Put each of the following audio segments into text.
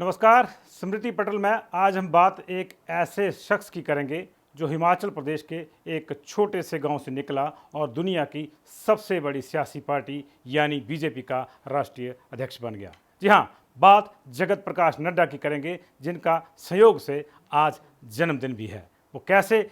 नमस्कार। स्मृति पटल में आज हम बात एक ऐसे शख्स की करेंगे जो हिमाचल प्रदेश के एक छोटे से गांव से निकला और दुनिया की सबसे बड़ी सियासी पार्टी यानी बीजेपी का राष्ट्रीय अध्यक्ष बन गया। जी हाँ, बात जगत प्रकाश नड्डा की करेंगे, जिनका संयोग से आज जन्मदिन भी है। वो कैसे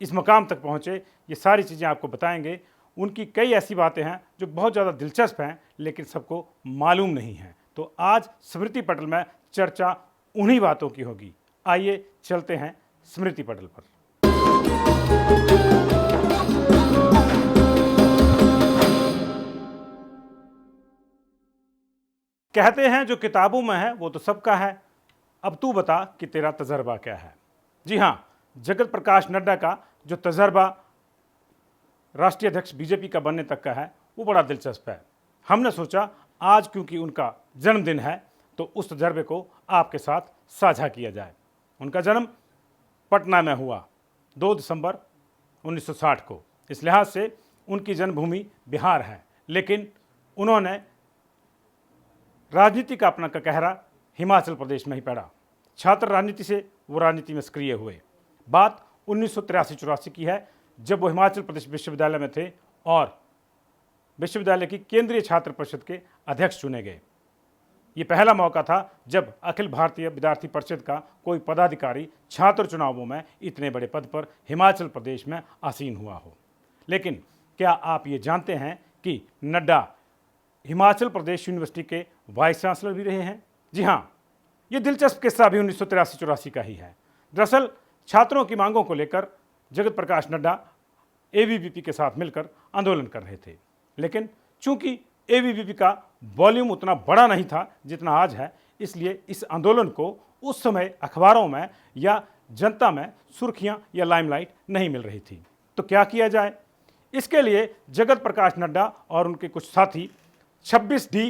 इस मकाम तक पहुँचे, ये सारी चीज़ें आपको बताएंगे। उनकी कई ऐसी बातें हैं जो बहुत ज़्यादा दिलचस्प हैं लेकिन सबको मालूम नहीं है। तो आज स्मृति पटल में चर्चा उन्हीं बातों की होगी। आइए चलते हैं स्मृति पटल पर। कहते हैं जो किताबों में है वो तो सबका है, अब तू बता कि तेरा तजर्बा क्या है। जी हाँ, जगत प्रकाश नड्डा का जो तजर्बा राष्ट्रीय अध्यक्ष बीजेपी का बनने तक का है वो बड़ा दिलचस्प है। हमने सोचा आज क्योंकि उनका जन्मदिन है तो उस तजर्बे को आपके साथ साझा किया जाए। उनका जन्म पटना में हुआ 2 दिसंबर 1960 को। इस लिहाज से उनकी जन्मभूमि बिहार है, लेकिन उन्होंने राजनीति का अपना ककहरा हिमाचल प्रदेश में ही पड़ा। छात्र राजनीति से वो राजनीति में सक्रिय हुए। बात 1983-84 की है, जब वो हिमाचल प्रदेश विश्वविद्यालय में थे और विश्वविद्यालय की केंद्रीय छात्र परिषद के अध्यक्ष चुने गए। ये पहला मौका था जब अखिल भारतीय विद्यार्थी परिषद का कोई पदाधिकारी छात्र चुनावों में इतने बड़े पद पर हिमाचल प्रदेश में आसीन हुआ हो। लेकिन क्या आप ये जानते हैं कि नड्डा हिमाचल प्रदेश यूनिवर्सिटी के वाइस चांसलर भी रहे हैं? जी हाँ, ये दिलचस्प किस्सा भी 1983-84 का ही है। दरअसल छात्रों की मांगों को लेकर जगत प्रकाश नड्डा एबीवीपी के साथ मिलकर आंदोलन कर रहे थे, लेकिन चूंकि एबीवीपी का वॉल्यूम उतना बड़ा नहीं था जितना आज है, इसलिए इस आंदोलन को उस समय अखबारों में या जनता में सुर्खियां या लाइमलाइट नहीं मिल रही थी। तो क्या किया जाए? इसके लिए जगत प्रकाश नड्डा और उनके कुछ साथी 26D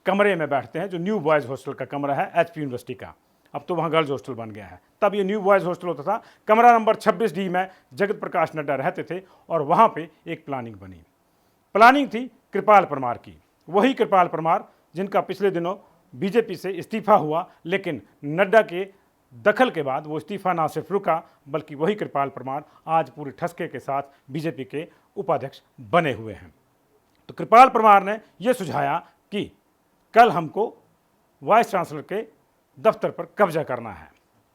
कमरे में बैठते हैं, जो न्यू बॉयज़ हॉस्टल का कमरा है एचपी यूनिवर्सिटी का। अब तो वहाँ गर्ल्स हॉस्टल बन गया है, तब ये न्यू बॉयज़ हॉस्टल होता था। कमरा नंबर 26D में जगत प्रकाश नड्डा रहते थे और वहाँ पे एक प्लानिंग बनी। प्लानिंग थी कृपाल परमार की, वही कृपाल परमार जिनका पिछले दिनों बीजेपी से इस्तीफा हुआ, लेकिन नड्डा के दखल के बाद वो इस्तीफा ना सिर्फ रुका बल्कि वही कृपाल परमार आज पूरे ठसके के साथ बीजेपी के उपाध्यक्ष बने हुए हैं। तो कृपाल परमार ने यह सुझाया कि कल हमको वाइस चांसलर के दफ्तर पर कब्जा करना है।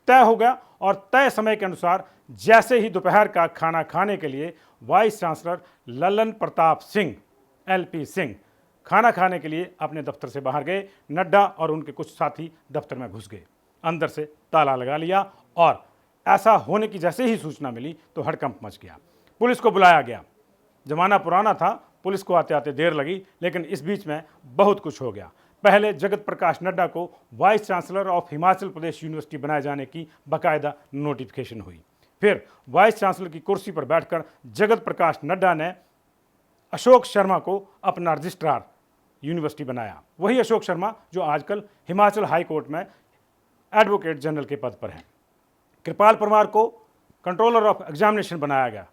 तय हो गया और तय समय के अनुसार जैसे ही दोपहर का खाना खाने के लिए vice chancellor Lalan Pratap Singh LP Singh खाना खाने के लिए अपने दफ्तर से बाहर गए, नड्डा और उनके कुछ साथी दफ्तर में घुस गए, अंदर से ताला लगा लिया और ऐसा होने की जैसे ही सूचना मिली तो हड़कंप मच गया। पुलिस को बुलाया गया। जमाना पुराना था, पुलिस को आते आते देर लगी, लेकिन इस बीच में बहुत कुछ हो गया। पहले जगत प्रकाश नड्डा को vice chancellor of Himachal Pradesh university बनाए जाने की बाकायदा नोटिफिकेशन हुई। फिर वाइस चांसलर की कुर्सी पर बैठकर जगत प्रकाश नड्डा ने अशोक शर्मा को अपना रजिस्ट्रार यूनिवर्सिटी बनाया। वही अशोक शर्मा जो आजकल हिमाचल हाई कोर्ट में एडवोकेट जनरल के पद पर हैं। कृपाल परमार को कंट्रोलर ऑफ एग्जामिनेशन बनाया गया,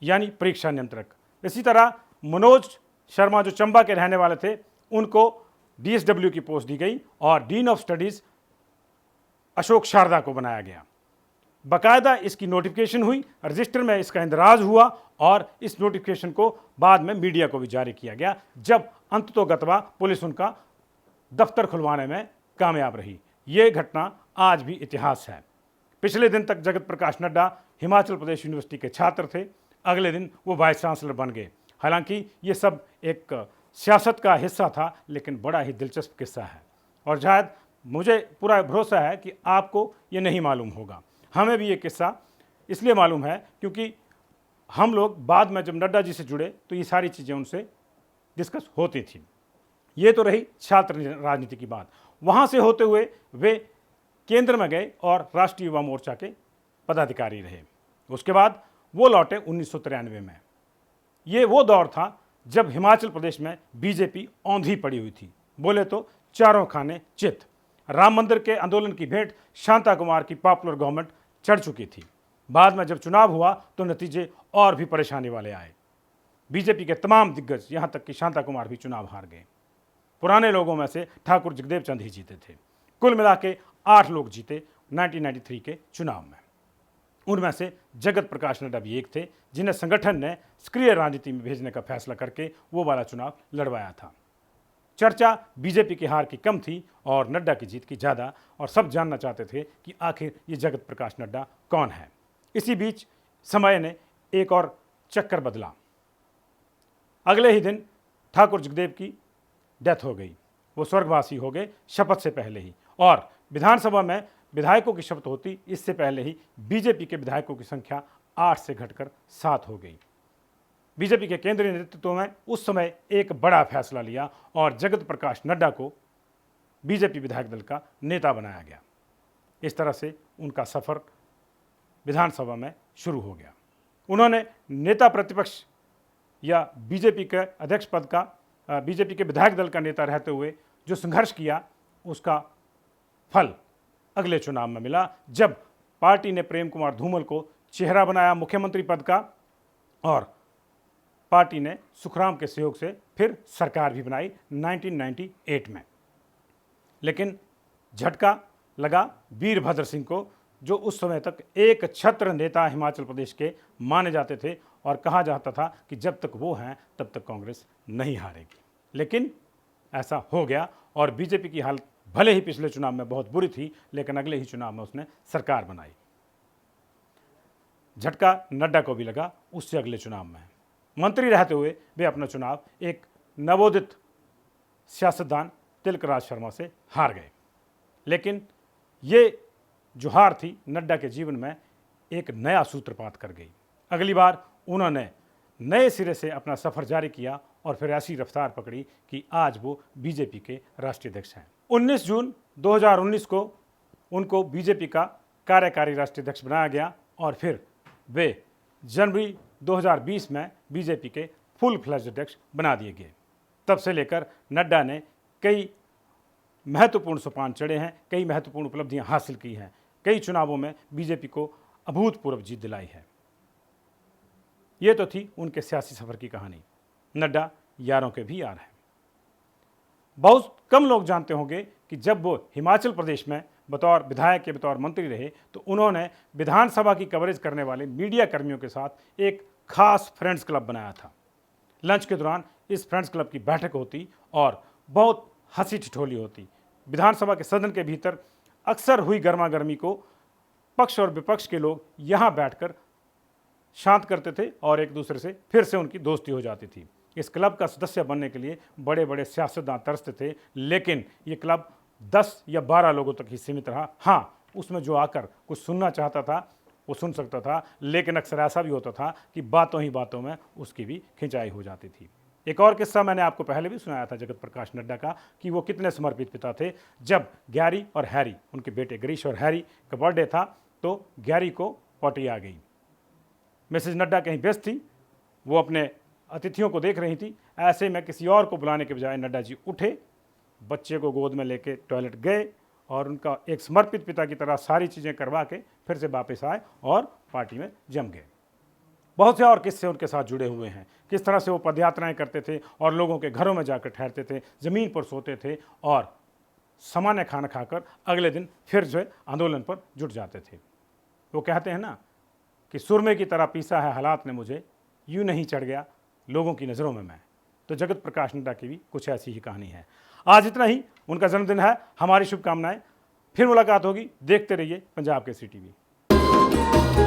यानी परीक्षा नियंत्रक। इसी तरह मनोज शर्मा जो चंबा के रहने वाले थे, उनको DSW की पोस्ट दी गई और dean of studies Ashok Sharda को बनाया गया। बाकायदा इसकी नोटिफिकेशन हुई, रजिस्टर में इसका इंदराज हुआ और इस नोटिफिकेशन को बाद में मीडिया को भी जारी किया गया, जब अंततोगत्वा पुलिस उनका दफ्तर खुलवाने में कामयाब रही। ये घटना आज भी इतिहास है। पिछले दिन तक जगत प्रकाश नड्डा हिमाचल प्रदेश यूनिवर्सिटी के छात्र थे, अगले दिन वो वाइस चांसलर बन गए। हालांकि ये सब एक सियासत का हिस्सा था, लेकिन बड़ा ही दिलचस्प किस्सा है और शायद मुझे पूरा भरोसा है कि आपको ये नहीं मालूम होगा। हमें भी ये किस्सा इसलिए मालूम है क्योंकि हम लोग बाद में जब नड्डा जी से जुड़े तो ये सारी चीज़ें उनसे डिस्कस होती थी। ये तो रही छात्र राजनीति की बात। वहाँ से होते हुए वे केंद्र में गए और राष्ट्रीय युवा मोर्चा के पदाधिकारी रहे। उसके बाद वो लौटे 1993 में। ये वो दौर था जब हिमाचल प्रदेश में बीजेपी औंधी पड़ी हुई थी। बोले तो चारों खाने चित। राम मंदिर के आंदोलन की भेंट शांता कुमार की पॉपुलर गवर्नमेंट चढ़ चुकी थी। बाद में जब चुनाव हुआ तो नतीजे और भी परेशानी वाले आए। बीजेपी के तमाम दिग्गज, यहाँ तक कि शांता कुमार भी चुनाव हार गए। पुराने लोगों में से ठाकुर जगदेव चंद ही जीते थे। कुल मिला के 8 लोग जीते 1993 के चुनाव में। उनमें से जगत प्रकाश नड्डा भी एक थे, जिन्हें संगठन ने सक्रिय राजनीति में भेजने का फैसला करके वो वाला चुनाव लड़वाया था। चर्चा बीजेपी की हार की कम थी और नड्डा की जीत की ज़्यादा, और सब जानना चाहते थे कि आखिर ये जगत प्रकाश नड्डा कौन है। इसी बीच समय ने एक और चक्कर बदला। अगले ही दिन ठाकुर जगदेव की डेथ हो गई, वो स्वर्गवासी हो गए शपथ से पहले ही, और विधानसभा में विधायकों की शपथ होती इससे पहले ही बीजेपी के विधायकों की संख्या 8 से घटकर 7 हो गई। बीजेपी के केंद्रीय नेतृत्व में उस समय एक बड़ा फैसला लिया और जगत प्रकाश नड्डा को बीजेपी विधायक दल का नेता बनाया गया। इस तरह से उनका सफर विधानसभा में शुरू हो गया। उन्होंने नेता प्रतिपक्ष या बीजेपी के अध्यक्ष पद का, बीजेपी के विधायक दल का नेता रहते हुए जो संघर्ष किया, उसका फल अगले चुनाव में मिला, जब पार्टी ने प्रेम कुमार धूमल को चेहरा बनाया मुख्यमंत्री पद का, और पार्टी ने सुखराम के सहयोग से फिर सरकार भी बनाई 1998 में। लेकिन झटका लगा वीरभद्र सिंह को, जो उस समय तक एक छत्र नेता हिमाचल प्रदेश के माने जाते थे और कहा जाता था कि जब तक वो हैं तब तक कांग्रेस नहीं हारेगी। लेकिन ऐसा हो गया और बीजेपी की हालत भले ही पिछले चुनाव में बहुत बुरी थी, लेकिन अगले ही चुनाव में उसने सरकार बनाई। झटका नड्डा को भी लगा उससे अगले चुनाव में। मंत्री रहते हुए वे अपना चुनाव एक नवोदित सियासतदान तिलकराज शर्मा से हार गए। लेकिन ये जो हार थी नड्डा के जीवन में एक नया सूत्रपात कर गई। अगली बार उन्होंने नए सिरे से अपना सफ़र जारी किया और फिर ऐसी रफ्तार पकड़ी कि आज वो बीजेपी के राष्ट्रीय अध्यक्ष हैं। 19 जून 2019 को उनको बीजेपी का कार्यकारी राष्ट्रीय अध्यक्ष बनाया गया और फिर वे जनवरी 2020 में बीजेपी के फुल फ्लैज अध्यक्ष बना दिए गए। तब से लेकर नड्डा ने कई महत्वपूर्ण सोपान चढ़े हैं, कई महत्वपूर्ण उपलब्धियां हासिल की हैं, कई चुनावों में बीजेपी को अभूतपूर्व जीत दिलाई है। ये तो थी उनके सियासी सफर की कहानी। नड्डा यारों के भी यार हैं। बहुत कम लोग जानते होंगे कि जब वो हिमाचल प्रदेश में बतौर विधायक के बतौर मंत्री रहे तो उन्होंने विधानसभा की कवरेज करने वाले मीडिया कर्मियों के साथ एक खास फ्रेंड्स क्लब बनाया था। लंच के दौरान इस फ्रेंड्स क्लब की बैठक होती और बहुत हंसी ठिठोली होती। विधानसभा के सदन के भीतर अक्सर हुई गर्मा गर्मी को पक्ष और विपक्ष के लोग यहाँ बैठकर शांत करते थे और एक दूसरे से फिर से उनकी दोस्ती हो जाती थी। इस क्लब का सदस्य बनने के लिए बड़े बड़े सियासतदान तरसते थे, लेकिन ये क्लब 10 या 12 लोगों तक ही सीमित रहा। हाँ, उसमें जो आकर कुछ सुनना चाहता था वो सुन सकता था, लेकिन अक्सर ऐसा भी होता था कि बातों ही बातों में उसकी भी खिंचाई हो जाती थी। एक और किस्सा मैंने आपको पहले भी सुनाया था जगत प्रकाश नड्डा का कि वो कितने समर्पित पिता थे। जब गैरी और हैरी, उनके बेटे गिरीश और हैरी का बर्थडे था, तो गैरी को पॉटी आ गई। मिसेज नड्डा कहीं व्यस्त थी, वो अपने अतिथियों को देख रही थी। ऐसे में किसी और को बुलाने के बजाय नड्डा जी उठे, बच्चे को गोद में लेके टॉयलेट गए और उनका एक समर्पित पिता की तरह सारी चीज़ें करवा के फिर से वापस आए और पार्टी में जम गए। बहुत से और किस्से उनके साथ जुड़े हुए हैं, किस तरह से वो पदयात्राएं करते थे और लोगों के घरों में जाकर ठहरते थे, ज़मीन पर सोते थे और सामान्य खाना खाकर अगले दिन फिर जो आंदोलन पर जुट जाते थे। वो कहते हैं ना कि सुरमे की तरह पीसा है हालात ने मुझे, यूँ नहीं चढ़ गया लोगों की नज़रों में मैं। तो जगत प्रकाश नड्डा की भी कुछ ऐसी ही कहानी है। आज इतना ही, उनका जन्मदिन है, हमारी शुभकामनाएं। फिर मुलाकात होगी, देखते रहिए पंजाब केसरी टीवी।